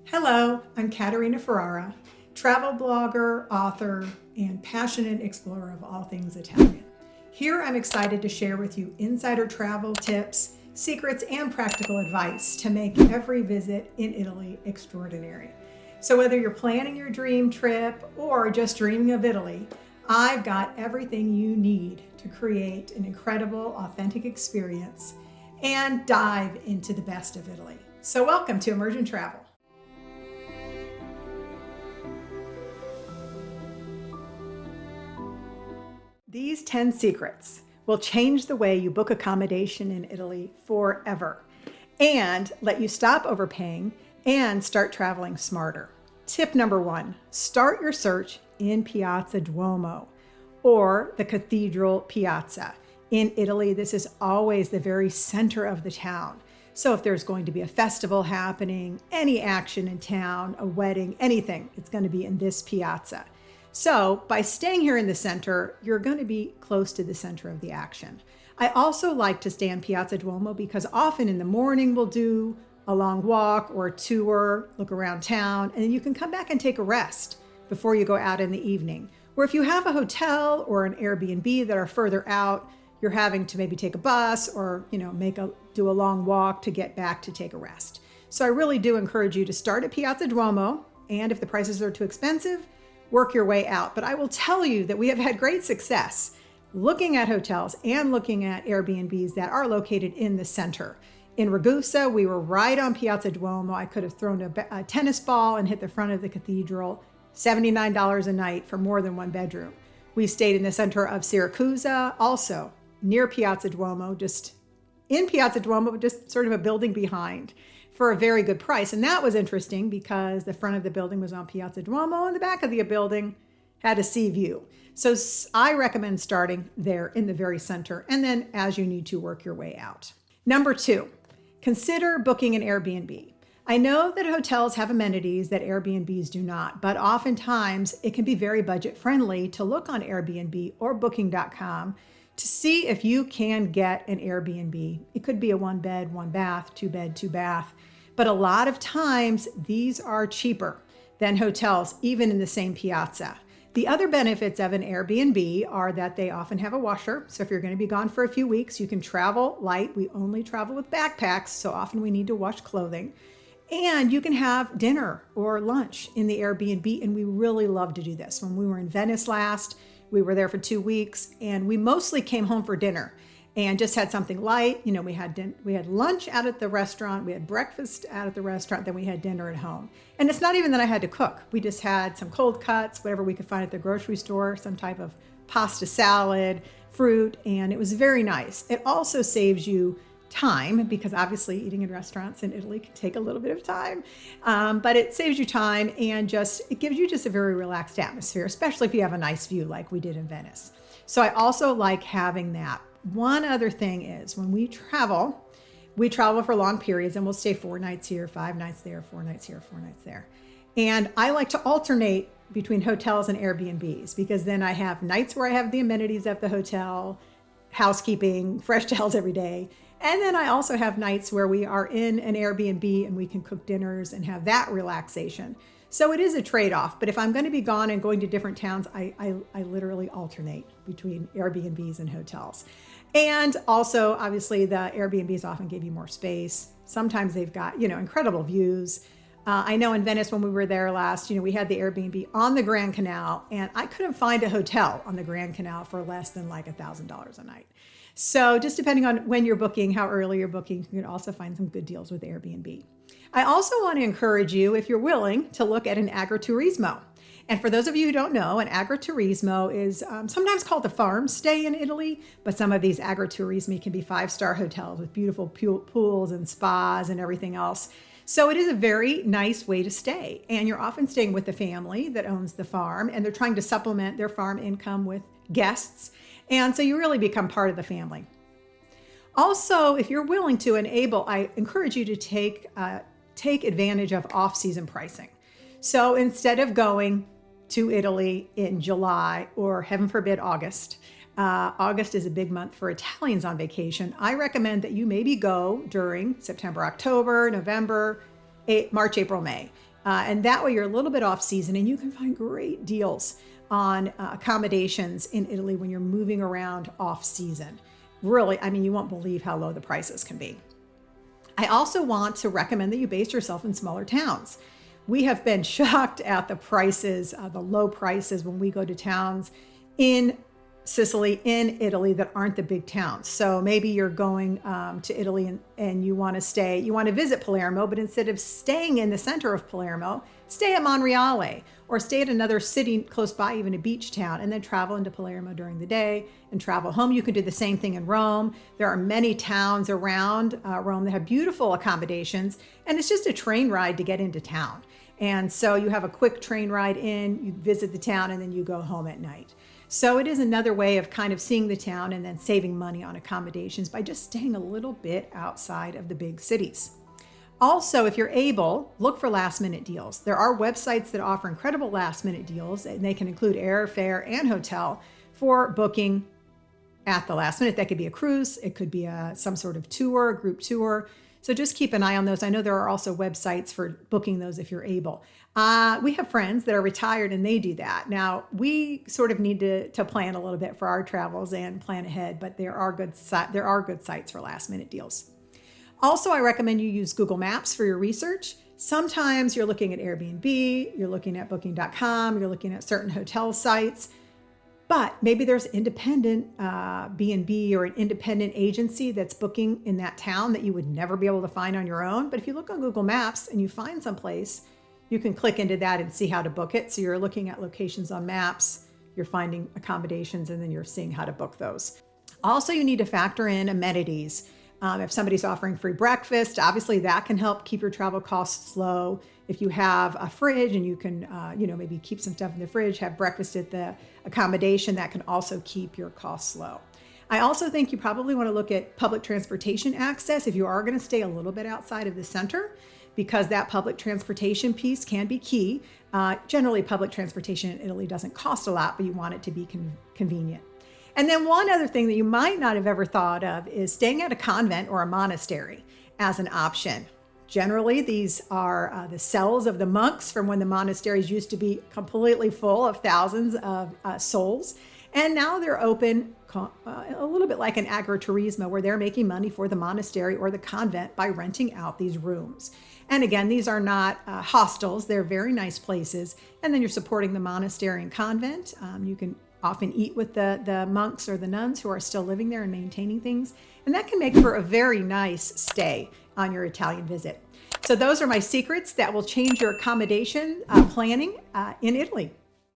Hello, I'm Caterina Ferrara, travel blogger, author, and passionate explorer of all things Italian. Here I'm excited to share with you insider travel tips, secrets, and practical advice to make every visit in Italy extraordinary. So whether you're planning your dream trip or just dreaming of Italy, I've got everything you need to create an incredible, authentic experience and dive into the best of Italy. So welcome to Immersion Travel. These 10 secrets will change the way you book accommodation in Italy forever and let you stop overpaying and start traveling smarter. Tip number 1, start your search in Piazza Duomo or the Cathedral Piazza. In Italy, this is always the very center of the town. So if there's going to be a festival happening, any action in town, a wedding, anything, it's going to be in this piazza. So by staying here in the center, you're going to be close to the center of the action. I also like to stay in Piazza Duomo because often in the morning we'll do a long walk or a tour, look around town, and then you can come back and take a rest before you go out in the evening. Where if you have a hotel or an Airbnb that are further out, you're having to maybe take a bus or, do a long walk to get back to take a rest. So I really do encourage you to start at Piazza Duomo, and if the prices are too expensive, work your way out. But I will tell you that we have had great success looking at hotels and looking at Airbnbs that are located in the center. In Ragusa, we were right on Piazza Duomo. I could have thrown a tennis ball and hit the front of the cathedral, $79 a night for more than one bedroom. We stayed in the center of Syracuse, also near Piazza Duomo, just in Piazza Duomo, but just sort of a building behind, for a very good price. And that was interesting because the front of the building was on Piazza Duomo and the back of the building had a sea view. So I recommend starting there in the very center, and then as you need to work your way out. Number 2, consider booking an Airbnb. I know that hotels have amenities that Airbnbs do not, but oftentimes it can be very budget friendly to look on Airbnb or booking.com to see if you can get an Airbnb. It could be a 1 bed, 1 bath, 2 bed, 2 bath. But a lot of times these are cheaper than hotels, even in the same piazza. The other benefits of an Airbnb are that they often have a washer. So if you're going to be gone for a few weeks, you can travel light. We only travel with backpacks, so often we need to wash clothing. And you can have dinner or lunch in the Airbnb, and we really love to do this. When we were in Venice last, we were there for 2 weeks, and we mostly came home for dinner and just had something light. We had lunch out at the restaurant, we had breakfast out at the restaurant, then we had dinner at home. And it's not even that I had to cook. We just had some cold cuts, whatever we could find at the grocery store, some type of pasta salad, fruit, and it was very nice. It also saves you time because obviously eating in restaurants in Italy can take a little bit of time, but it saves you time and it gives you just a very relaxed atmosphere, especially if you have a nice view like we did in Venice. So I also like having that. One other thing is when we travel for long periods, and we'll stay 4 nights here, 5 nights there, 4 nights here, 4 nights there. And I like to alternate between hotels and Airbnbs because then I have nights where I have the amenities of the hotel, housekeeping, fresh towels every day. And then I also have nights where we are in an Airbnb and we can cook dinners and have that relaxation. So it is a trade-off, but if I'm going to be gone and going to different towns, I literally alternate between Airbnbs and hotels. And also, obviously, the Airbnbs often give you more space. Sometimes they've got, incredible views. I know in Venice when we were there last, we had the Airbnb on the Grand Canal, and I couldn't find a hotel on the Grand Canal for less than like $1,000 a night. So just depending on when you're booking, how early you're booking, you can also find some good deals with Airbnb. I also want to encourage you, if you're willing, to look at an agriturismo. And for those of you who don't know, an agriturismo is sometimes called the farm stay in Italy, but some of these agriturismi can be 5-star hotels with beautiful pools and spas and everything else. So it is a very nice way to stay. And you're often staying with the family that owns the farm, and they're trying to supplement their farm income with guests. And so you really become part of the family. Also, if you're willing to and able, I encourage you to take advantage of off-season pricing. So instead of going to Italy in July or heaven forbid August, August is a big month for Italians on vacation. I recommend that you maybe go during September, October, November, March, April, May. And that way you're a little bit off season and you can find great deals on accommodations in Italy when you're moving around off season. Really, I mean, you won't believe how low the prices can be. I also want to recommend that you base yourself in smaller towns. We have been shocked at the prices, the low prices when we go to towns in Sicily, in Italy, that aren't the big towns. So maybe you're going to Italy and you want to visit Palermo, but instead of staying in the center of Palermo, stay at Monreale or stay at another city close by, even a beach town, and then travel into Palermo during the day and travel home. You can do the same thing in Rome. There are many towns around Rome that have beautiful accommodations, and it's just a train ride to get into town. And so you have a quick train ride in, you visit the town, and then you go home at night. So it is another way of kind of seeing the town and then saving money on accommodations by just staying a little bit outside of the big cities. Also, if you're able, look for last minute deals. There are websites that offer incredible last minute deals, and they can include airfare and hotel for booking at the last minute. That could be a cruise, it could be some sort of tour, a group tour. So just keep an eye on those. I know there are also websites for booking those if you're able. We have friends that are retired and they do that. Now, we sort of need to plan a little bit for our travels and plan ahead, but there are good sites for last minute deals. Also, I recommend you use Google Maps for your research. Sometimes you're looking at Airbnb, you're looking at booking.com, you're looking at certain hotel sites. But maybe there's independent B&B or an independent agency that's booking in that town that you would never be able to find on your own. But if you look on Google Maps and you find someplace, you can click into that and see how to book it. So you're looking at locations on maps, you're finding accommodations, and then you're seeing how to book those. Also, you need to factor in amenities. If somebody's offering free breakfast, obviously that can help keep your travel costs low. If you have a fridge and you can, maybe keep some stuff in the fridge, have breakfast at the accommodation, that can also keep your costs low. I also think you probably want to look at public transportation access if you are going to stay a little bit outside of the center, because that public transportation piece can be key. Generally, public transportation in Italy doesn't cost a lot, but you want it to be convenient. And then one other thing that you might not have ever thought of is staying at a convent or a monastery as an option. Generally, these are the cells of the monks from when the monasteries used to be completely full of thousands of souls. And now they're open a little bit like an agriturismo, where they're making money for the monastery or the convent by renting out these rooms. And again, these are not hostels. They're very nice places. And then you're supporting the monastery and convent. You can often eat with the monks or the nuns who are still living there and maintaining things. And that can make for a very nice stay on your Italian visit. So those are my secrets that will change your accommodation planning in Italy.